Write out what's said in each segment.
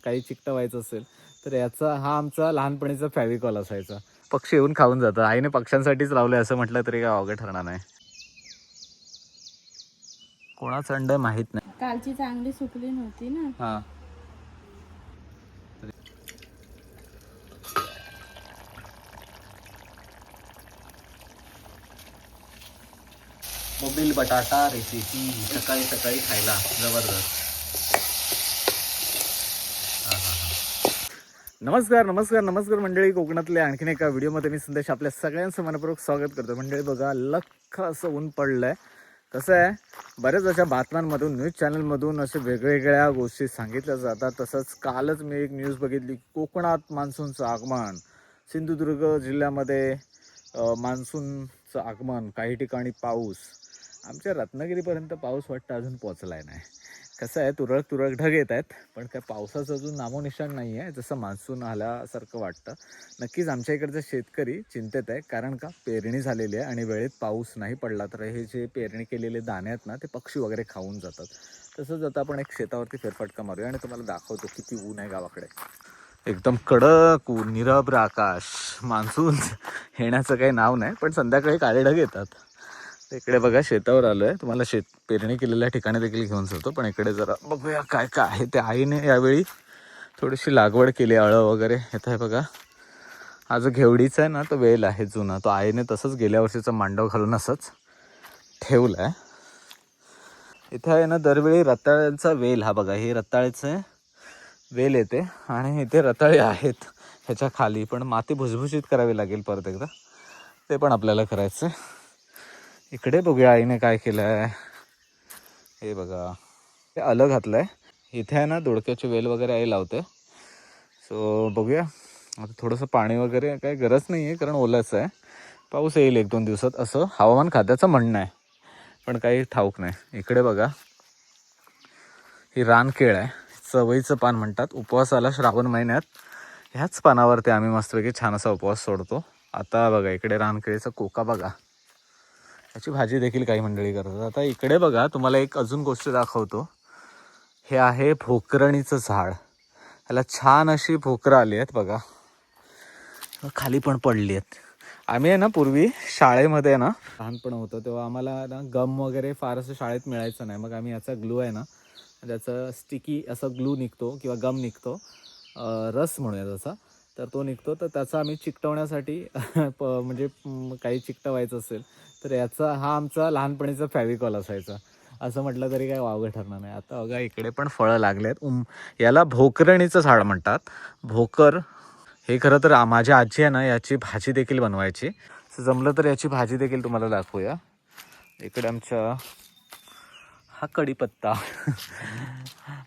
काही चिकटवायचं असेल तर याचा हा आमचा लहानपणीचा फॅविकॉल असायचा. पक्षी येऊन खाऊन जातं. आईने पक्ष्यांसाठीच लावलं असं म्हटलं तरी काय अवघड ठरणार नाही. कोणाचं अंड आहे माहीत नाही. कालची चांगली सुकली नव्हती ना. हां, मोबिल बटाटा रेसिपी सकाळी सकाळी खायला जबरदस्त. नमस्कार नमस्कार नमस्कार मंडळी, कोकणातल्या आणखीन एका व्हिडिओमध्ये मी संदेश आपल्या सगळ्यांचं मनपूर्वक स्वागत करतो. मंडळी बघा, लख्ख असं ऊन पडलंय. कसं आहे, बऱ्याच अशा बातम्यांमधून न्यूज चॅनलमधून असे वेगवेगळ्या गोष्टी सांगितल्या जातात. तसंच कालच मी एक न्यूज बघितली, कोकणात मान्सूनचं आगमन. सिंधुदुर्ग जिल्ह्यामध्ये मान्सूनचं आगमन, काही ठिकाणी पाऊस. आमच्या रत्नागिरीपर्यंत पाऊस वाटतं अजून पोचलाय नाही. कसं आहे, तुरळक तुरळक ढग येत आहेत, पण काय पावसाचं अजून नामोनिशाण नाही आहे. जसं मान्सून आल्यासारखं वाटतं. नक्कीच आमच्या इकडचे शेतकरी चिंतेत आहे, कारण का पेरणी झालेली आहे आणि वेळेत पाऊस नाही पडला तर हे जे पेरणी केलेले दाणे आहेत ना, ते पक्षी वगैरे खाऊन जातात. तसंच आता आपण एक शेतावरती फेरफटका मारूया आणि तुम्हाला दाखवतो किती ऊन आहे गावाकडे. एकदम कडक ऊन, निरभ्र आकाश. मान्सून येण्याचं काही नाव नाही, पण संध्याकाळी काळे ढग येतात. इकडे बघा, शेतावर आलोय, तुम्हाला शेत पेरणी केलेल्या ठिकाणी देखील घेऊन जातो. पण इकडे जरा बघूया काय काय आहे ते. आईने यावेळी थोडीशी लागवड केली, अळं वगैरे येत आहे बघा. हा जो घेवडीचा आहे ना, तो वेल आहे जुना, तो आईने तसंच गेल्या वर्षीचा मांडव घालून असंच ठेवला आहे. इथे आहे ना दरवेळी रताळ्यांचा वेल, हा बघा, हे रताळ्याचे वेल येते आणि इथे रताळे आहेत ह्याच्या खाली. पण माती भुसभुशीत करावी लागेल परत एकदा, ते पण आपल्याला करायचं आहे. इकडे बघूया आईने काय केलं आहे. हे बघा, हे आलं घातलं आहे. इथे आहे ना दोडक्याची वेल वगैरे आई लावते. सो बघूया आता, थोडंसं पाणी वगैरे काही गरज नाही आहे कारण ओलंच आहे. पाऊस येईल 1-2 दिवसात असं हवामान खात्याचं म्हणणं आहे, पण काही ठाऊक नाही. इकडे बघा, ही रानकेळ आहे, चवळीचं पान म्हणतात. उपवासाला श्रावण महिन्यात ह्याच पानावरती आम्ही मस्तपैकी छान असा उपवास सोडतो. आता बघा, इकडे रानकेळीचा कोका बघा, याची भाजी देखील काही मंडळी करतात. आता इकडे बघा, तुम्हाला एक अजून गोष्ट दाखवतो. हे आहे भोकरणीचं झाड. ह्याला छान अशी भोकरं आली आहेत बघा, खाली पण पडली आहेत. आम्ही आहे ना पूर्वी शाळेमध्ये ना, लहानपण होतं तेव्हा आम्हाला ना गम वगैरे फार असं शाळेत मिळायचं नाही. मग आम्ही याचा ग्लू आहे ना, त्याचं स्टिकी असं ग्लू निघतो किंवा गम निघतो, रस म्हणूया जसा, तर तो निघतो. तर त्याचा आम्ही चिकटवण्यासाठी म्हणजे काही चिकटवायचं असेल तर याचा हा आमचा लहानपणीचा फॅविकॉल असायचा. असं म्हटलं तरी काय वावगं ठरणार नाही. आता बघा, इकडे पण फळं लागले आहेत. याला भोकरणीचं झाड म्हणतात. भोकर हे खरं तर माझी आजी आहे ना, याची भाजी देखील बनवायची. जमलं तर याची भाजी देखील तुम्हाला दाखवूया. इकडे आमच्या हा कढीपत्ता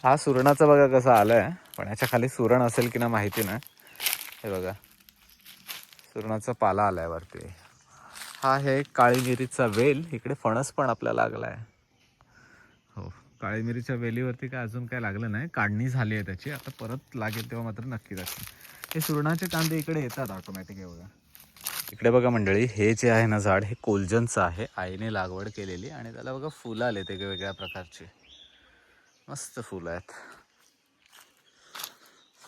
हा सुरणाचा बघा कसा आलाय, पण याच्या खाली सुरण असेल की ना माहिती नाही. हे बघा, सुरणाचा पाला आलाय वरती. हा आहे काळी मिरीचा वेल. इकडे फणस पण आपला लागलाय. हो, काळी मिरीच्या वेलीवरती काय अजून काय लागलं नाही, काढणी झाली आहे त्याची. आता परत लागेल तेव्हा मात्र नक्की दाखवेन. हे सुरणाचे कांदे इकडे येतात ऑटोमॅटिक. हे बघा, इकडे बघा मंडळी, हे जे आहे ना झाड, हे कोलजनचं आहे. आईने लागवड केलेली आणि त्याला बघा फुलं आले ते वेगवेगळ्या प्रकारचे, मस्त फुलं आहेत.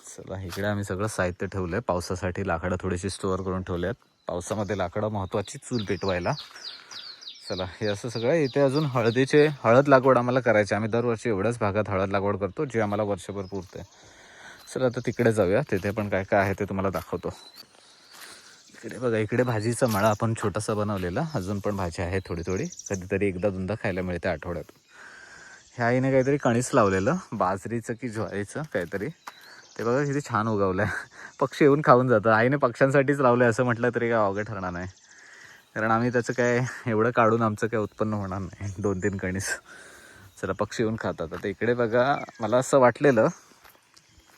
चला, इकडे आम्ही सगळं साहित्य ठेवलं आहे पावसासाठी. लाकडं थोडीशी स्टोअर करून ठेवले आहेत. पावसामध्ये लाकडं महत्त्वाची चूल पेटवायला. चला, हे असं सगळं. इथे अजून हळद लागवड आम्हाला करायची. आम्ही दरवर्षी एवढ्याच भागात हळद लागवड करतो, जे आम्हाला वर्षभर पुरते. चला, आता तिकडे जाऊया, तिथे पण काय काय आहे ते तुम्हाला दाखवतो. इकडे बघा, इकडे भाजीचा मळा आपण छोटासा बनवलेला. अजून पण भाजी आहे थोडी थोडी, कधीतरी एकदा दोनदा खायला मिळते आठवड्यात. ह्या आईने काहीतरी कणीस लावलेलं, बाजरीचं की ज्वारीचं काहीतरी. ते बघा किती छान उगवलं आहे. पक्षी येऊन खाऊन जातं. आईने पक्ष्यांसाठीच लावलं आहे असं म्हटलं तरी काय अवघड ठरणार नाही, कारण आम्ही त्याचं काय एवढं काढून आमचं काय उत्पन्न होणार नाही. 2-3 कणीस जरा पक्षी येऊन खातात. आता इकडे बघा, मला असं वाटलेलं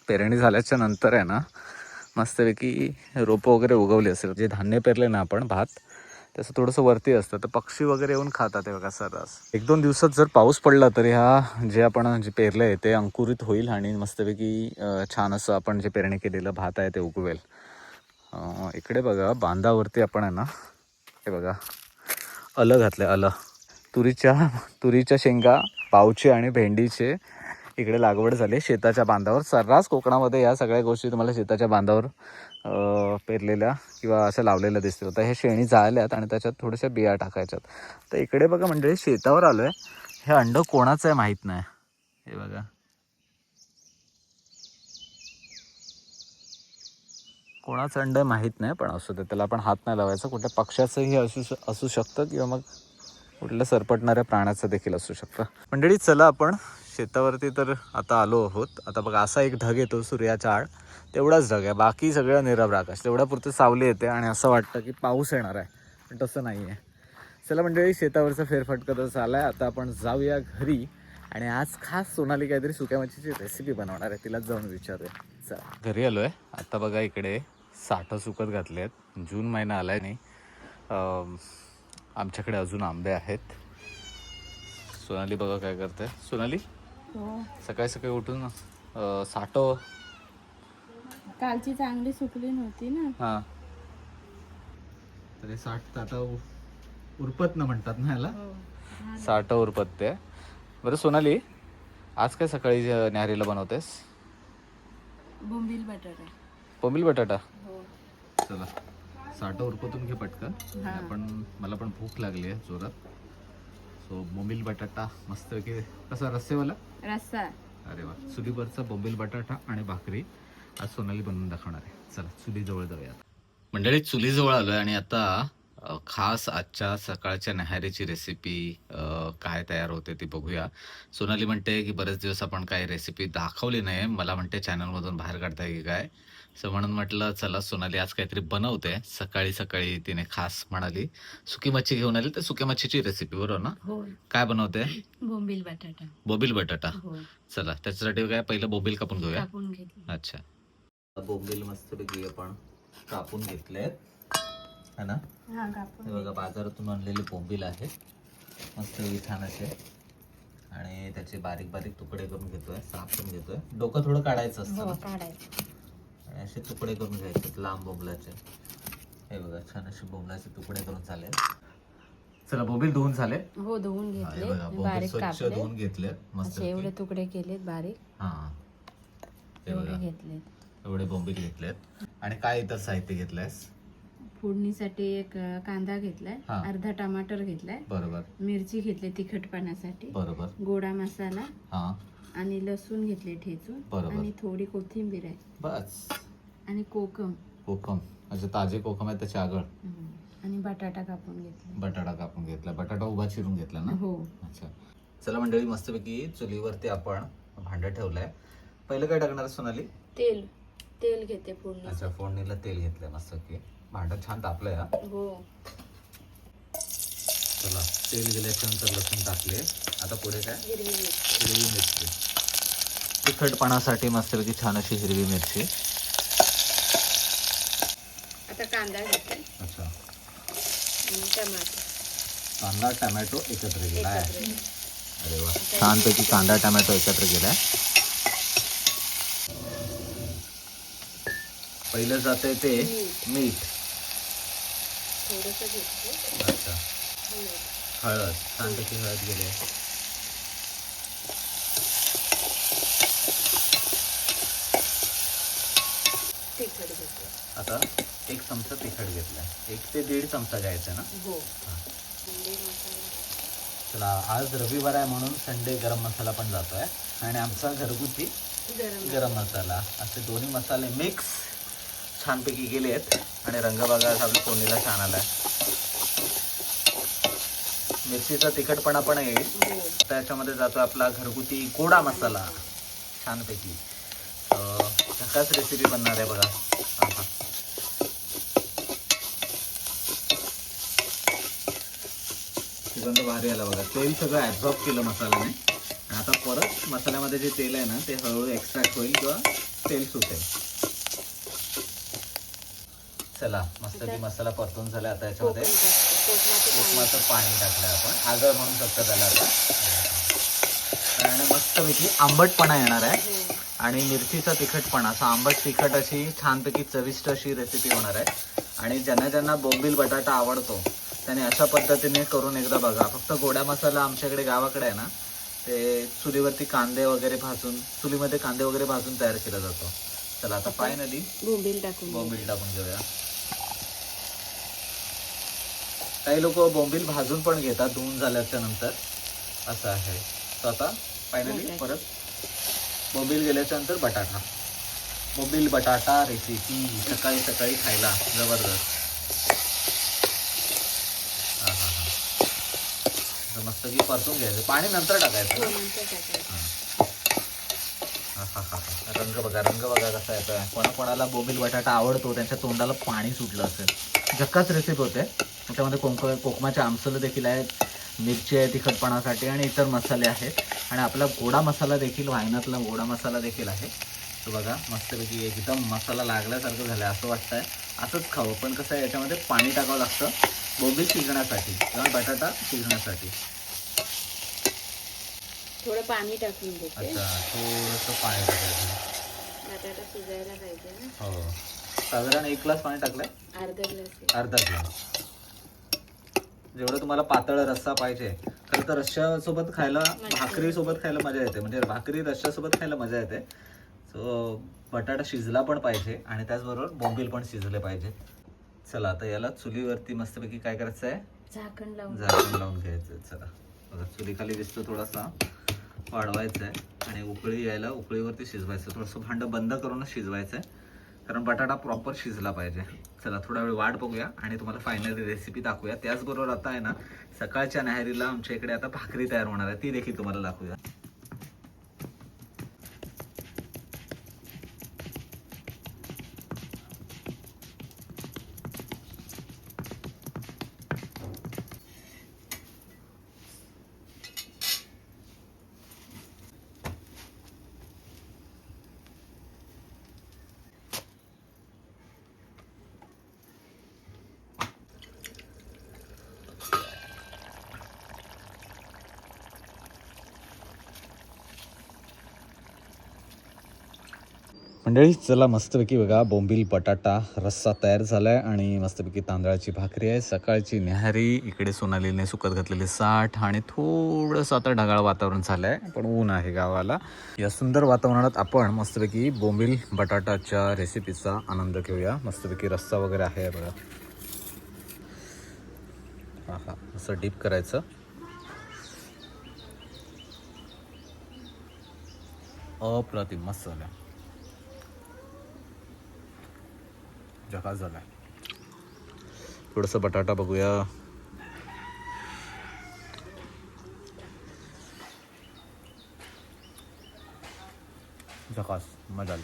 पेरणी झाल्याच्या नंतर आहे ना, मस्तपैकी रोपं वगैरे उगवली असेल. जे धान्य पेरले ना आपण, भात, तसं थोडंसं वरती असतं, तर पक्षी वगैरे येऊन खातात. ते बघा सर्रास. 1-2 दिवसात जर पाऊस पडला तर ह्या जे आपण जे पेरलं आहे ते अंकुरित होईल आणि मस्तपैकी छान असं आपण जे पेरणी केलेलं भात आहे ते उगवेल. इकडे बघा, बांधावरती आपण आहे ना, हे बघा, आलं घातलं. आलं, तुरीच्या शेंगा, पावचे आणि भेंडीचे इकडे लागवड झाली शेताच्या बांधावर. सर्रास कोकणामध्ये या सगळ्या गोष्टी तुम्हाला शेताच्या बांधावर पेरलेल्या किंवा अशा लावलेल्या दिसतील. आता हे शेणी जाळल्यात आणि त्याच्यात थोड्याशा बिया टाकायच्यात. तर इकडे बघा मंडळी शेतावर आलो आहे. हे अंड कोणाचं आहे माहीत नाही. हे बघा कोणाचं अंड आहे माहीत नाही, पण असू दे, त्याला आपण हात नाही लावायचा. कुठल्या पक्ष्याचंही असू शकतं किंवा मग कुठल्या सरपटणाऱ्या प्राण्याचं देखील असू शकतं. मंडळी चला आपण शेतावरती तर आता आलो आहोत. आता बघा असा एक ढग येतो सूर्याच्या आड, तेवढाच ढग आहे, बाकी सगळं निरभ्र आकाश. तेवढ्यापुरतं सावली येते आणि असं वाटतं की पाऊस येणार आहे, पण तसं नाही आहे. चला मंडळी शेतावरचा फेरफटका तर झाला आहे. आता आपण जाऊया घरी आणि आज खास सोनाली काहीतरी सुक्या मच्छीची रेसिपी बनवणार आहे, तिलाच जाऊन विचारूया. चला घरी आलो आहे. आता बघा इकडे साठं सुकत घातले आहेत. जून महिना आला आहे नाही, आमच्याकडे अजून आंबे आहेत. सोनाली बघा काय करते. सोनाली हो, सकाळी सकाळी उठून साठं कालची चांगली सुकली नव्हती ना. हां तर हे साठ आता उरपत ना म्हणतात ना ह्याला, साठं उरपत ते. बरं सोनाली, आज काय सकाळी न्याहारीला बनवतेस? बोंबील बटाटा. बोंबील बटाटा. हो. चला साठं उरपतून घे पटकन. आपण मला पण भूक लागली आहे जोरात. सो बोंबील बटाटा मस्त की कसा रस्सेवाला रस्सा. अरे वा, चुलीवरचा बोंबील बटाटा आणि भाकरी आज सोनाली बनवून दाखवणार आहे. चला चुलीजवळ जाऊया. मंडळी चुलीजवळ आलोय आणि आता खास आजच्या सकाळच्या न्याहारीची रेसिपी काय तयार होते ती बघूया. सोनाली म्हणते की बरेच दिवस आपण काही रेसिपी दाखवली नाही, मला म्हणते चॅनलमधून बाहेर काढताय की काय. सो म्हणून म्हटलं चला सोनाली आज काहीतरी बनवते. सकाळी सकाळी तिने खास म्हणाली सुकी मच्छी घेऊन आली, तर सुक्या मच्छीची रेसिपी बरोबर ना? हो. काय बनवते? बोंबील बटाटा. बोंबील बटाटा. हो. चला त्याच्यासाठी काय पहिलं बोंबील कापून घेऊया. कापून घेतली. अच्छा, बोंबील मस्तपैकी आपण कापून घेतले है ना. हा, कापून. हे बघा बाजारातून आणलेले बोंबील आहेत, मस्त छान असे. आणि त्याचे बारीक बारीक तुकडे करून घेतोय, साफ करून घेतोय. डोकं थोडं काढायचं असतं हो, ना. काढायचं. आणि असे तुकडे करून घ्यायचे लांब बोंबलाचे. हे बघा छान असे बोंबलाचे तुकडे करून झाले. चला बोंबील धुवून झाले. हो, धुवून घेतले, बोंबील बारीक स्वच्छ कापले. धुवून घेतले मस्त. एवढे तुकडे केलेत बारीक. हा हे एवढे बघा घेतलेत. एवढे बोंबील घेतलेत. आणि काय इतर साहित्य घेतलंयस? फोडणीसाठी एक कांदा घेतलाय, हा. अर्धा टमाटर घेतलाय, बरोबर मिरची घेतली तिखटपणासाठी, बरोबर. गोडा मसाला हा आणि लसूण घेतले ठेचून, बरोबर. आणि थोडी कोथिंबीर आहे बस. आणि कोकम. कोकम म्हणजे ताजे कोकम आहे त्याच्या आगळ. आणि बटाटा कापून घेतला. बटाटा कापून घेतला. बटाटा उभा चिरून घेतला ना. हो. अच्छा चला मंडळी मस्तपैकी चुलीवरती आपण भांडं ठेवलंय. पहिलं काय टाकणार सोनाली? तेल. तेल घेते फोडणी. अच्छा फोडणीला तेल घेतलंय मस्तपैकी. भांडं छान तापलंय हा. हो. चला तेल गेल्याच्या नंतर लसूण टाकले. आता पुढे काय? हिरवी मिरची. हिरवी मिरची. तिखटपणासाठी मस्तपैकी छान अशी हिरवी मिरची. आता कांदा घेते. अच्छा. आणि टमाटर. कांदा टमॅटो एकत्र गेला आहे. एकत्र. अरे वा, छानपैकी कांदा टमॅटो एकत्र गेलाय. पहिलं जाते ते मीठ. थोडंसं घेतलं. अच्छा. हळद. छानपैकी हळद गेले. तिखट घेतलं. आता 1 चमचा तिखट घेतलाय. 1 ते 1.5 चमचा घ्यायचा ना. हो. चला आज रविवार आहे म्हणून संडे गरम मसाला पण जातोय आणि आमचा घरगुती गरम मसाला. असे दोन्ही मसाले मिक्स छानपैकी गेलेत आणि रंग बघा आपल्या फोडणीला छान आलाय. मिरचीचा तिखटपणा पण येईल. त्याच्यामध्ये जातो आपला घरगुती गोडा मसाला छानपैकी. झकास रेसिपी बनणार आहे बघा. सुगंध भारी आला बघा. तेल सगळं ॲब्झॉर्ब केलं मसाल्याने. आणि आता परत मसाल्यामध्ये जे तेल आहे ना ते हळूहळू एक्स्ट्रॅक्ट होईल किंवा तेल सुटेल. चला मस्तपैकी मसाला परतून झाला. आता याच्यामध्ये कोकमाचं पाणी टाकलं आपण. आगळ म्हणून शकतं त्याला आता. आणि मस्तपैकी आंबटपणा येणार आहे आणि मिरचीचा तिखटपणा. असा आंबट तिखट अशी छानपैकी चविष्ट अशी रेसिपी होणार आहे. आणि ज्यांना ज्यांना बोंबील बटाटा आवडतो त्याने अशा पद्धतीने करून एकदा बघा. फक्त गोडा मसाला आमच्याकडे गावाकडे आहे ना ते चुलीवरती कांदे वगैरे भाजून, चुलीमध्ये कांदे वगैरे भाजून तयार केला जातो. चला आता फायनली बोंबील टाकून घे. बोंबील टाकून घेऊया. काही लोक बोंबील भाजून पण घेतात धुवून झाल्याच्या नंतर, असं आहे. तर आता फायनली परत बोंबील गेल्याच्या नंतर बटाटा. बोंबील बटाटा रेसिपी सकाळी सकाळी खायला जबरदस्त. हा हा हा, मस्त की परतून घ्यायचं, पाणी नंतर टाकायचं ना. नंतर टाकायचं. हा हा हा हा, रंग बघा, रंग बघा कसा येतोय. कोणाकोणाला बोंबील बटाटा आवडतो त्यांच्या तोंडाला पाणी सुटलं असेल. झक्काच रेसिपी होते. त्याच्यामध्ये कोकमाचे आमसलं देखील आहेत, मिरची आहे तिखटपणासाठी आणि इतर मसाले आहेत. आणि आपला गोडा मसाला देखील, वायनातला गोडा मसाला देखील आहे. तो बघा मस्तपैकी एकदम मसाला लागल्यासारखं झालं, असं वाटतंय असंच खावं. पण कसं आहे, याच्यामध्ये पाणी टाकावं लागतं बोंबील शिजण्यासाठी किंवा बटाटा शिजण्यासाठी. थोडं पाणी टाकून देते. अच्छा, थोडंसं पाणी टाकायचं. बटाटा शिजायला पाहिजे ना. हो, साधारण 1 ग्लास पाणी टाकलंय. अर्धा ग्लास. अर्धा ग्लास. जेवढं तुम्हाला पातळ रस्सा पाहिजे. खरं तर रश्श्यासोबत खायला, भाकरीसोबत खायला मजा येते. म्हणजे भाकरी रश्श्यासोबत खायला मजा येते. सो बटाटा शिजला पण पाहिजे आणि त्याचबरोबर बोंबील पण शिजले पाहिजे. चला आता याला चुलीवरती मस्तपैकी काय करायचं आहे, झाकण लावून लावून घ्यायचं. चला बघा, चुलीखाली दिसतो थोडासा वाढवायचा आहे आणि उकळी यायला उकळीवरती शिजवायचं. थोडंसं भांडं बंद करूनच शिजवायचं आहे, कारण बटाटा प्रॉपर शिजला पाहिजे. चला थोडा वेळ वाट बघूया आणि तुम्हाला फायनली रेसिपी दाखवूया. त्याचबरोबर आता आहे ना, सकाळच्या न्याहारीला आमच्या इकडे आता भाकरी तयार होणार आहे, ती देखील तुम्हाला दाखवूया. मंडळी चला, मस्तपैकी बघा बोंबील बटाटा रस्सा तयार झाला आहे आणि मस्तपैकी तांदळाची भाकरी आहे. सकाळची न्याहारी. इकडे सोनालीने सुकत घातलेले साठ आणि थोडंसं आता ढगाळ वातावरण झालं आहे, पण ऊन आहे गावाला. या सुंदर वातावरणात आपण मस्तपैकी बोंबील बटाटाच्या रेसिपीचा आनंद घेऊया. मस्तपैकी रस्सा वगैरे आहे बघा. हा हा, असं डीप करायचं. अप्रतिम, मस्त झालं, झकास झाला. थोडंसं बटाटा बघूया. झकास, मजा आली.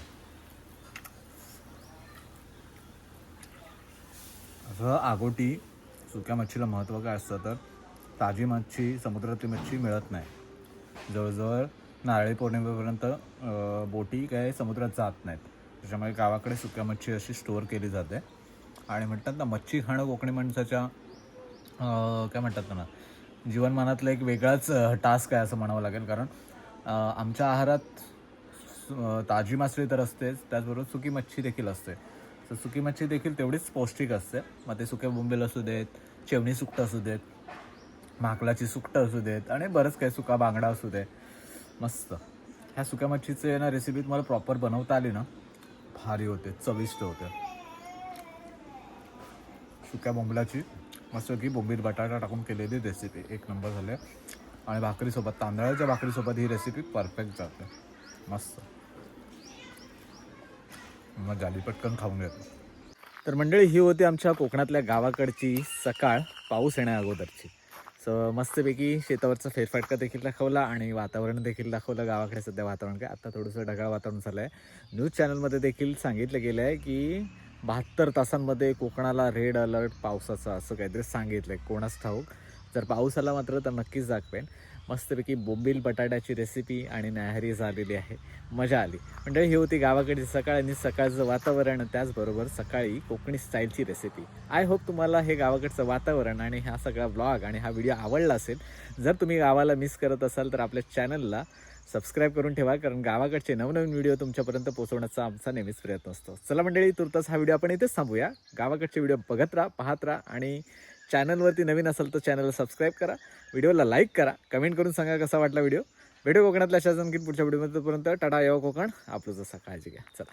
असं आगोटी सुक्या मच्छीला महत्त्व काय असतं तर, ताजी मच्छी, समुद्रातली मच्छी मिळत नाही. जवळजवळ नारळी पौर्णिमेपर्यंत बोटी काय समुद्रात जात नाहीत. त्याच्यामुळे गावाकडे सुक्या मच्छी अशी स्टोअर केली जाते. आणि म्हणतात ना, मच्छी खाणं कोकणी माणसाच्या काय म्हणतात ना, जीवनमानातलं एक वेगळाच टास्क आहे असं म्हणावं लागेल. कारण आमच्या आहारात ताजी मासळी तर असतेच, त्याचबरोबर सुकी मच्छी देखील असते. तर सुकी मच्छी देखील तेवढीच पौष्टिक असते. मग ते सुके बोंबील असू देत, चेवणी सुकटं असू देत, माकलाची सुकटं असू देत आणि बरंच काही, सुका बांगडा असू दे. मस्त ह्या सुक्या मच्छीचे ना रेसिपी तुम्हाला प्रॉपर बनवता आली ना, भारी होते, चविष्ट होते. सुक्या बोंबलाची मस्त की बोंबील बटाटा टाकून केलेली रेसिपी एक नंबर झाले. आणि भाकरीसोबत, तांदळाच्या भाकरीसोबत ही रेसिपी परफेक्ट जाते. मस्त मग झाली, पटकन खाऊन घेतो. तर मंडळी, ही होती आमच्या कोकणातल्या गावाकडची सकाळ, पाऊस येण्या अगोदरची. सो मस्तपैकी शेतावरचा फेरफटका देखील दाखवला आणि वातावरण देखील दाखवलं. गावाकडे सध्या वातावरण काय, आता थोडंसं ढगाळ वातावरण झालं आहे. न्यूज चॅनलमध्ये देखील सांगितलं गेलं आहे की 72 तासांमध्ये कोकणाला रेड अलर्ट पावसाचा, असं काहीतरी सांगितलं आहे. कोणास ठाऊक. जर पाऊस आला मात्र तर नक्कीच दाखवेन. मस्तपैकी बोंबील बटाट्याची रेसिपी आणि न्याहारी झालेली आहे, मजा आली. म्हणजे ही होती गावाकडची सकाळ आणि सकाळचं वातावरण, त्याचबरोबर सकाळी कोकणी स्टाईलची रेसिपी. आय होप तुम्हाला हे गावाकडचं वातावरण आणि हा सगळा व्लॉग आणि हा व्हिडिओ आवडला असेल. जर तुम्ही गावाला मिस करत असाल तर आपल्या चॅनलला सबस्क्राईब करून ठेवा, कारण गावाकडचे नवनवीन व्हिडिओ तुमच्यापर्यंत पोहोचवण्याचा आमचा नेहमीच प्रयत्न असतो. चला मंडळी, तुर्तास हा व्हिडिओ आपण इथेच थांबूया. गावाकडचे व्हिडिओ बघत राहा, पाहत राहा आणि चॅनलवरती नवीन असेल तर चॅनलला सबस्क्राईब करा, व्हिडिओला लाईक करा, कमेंट करून सांगा कसा वाटला व्हिडिओ. भेटू कोकणातल्या अशाच आणखी पुढच्या व्हिडिओमध्ये. तोपर्यंत टाटा, येवा कोकण. आपलं जसा काळजी घ्या. चला.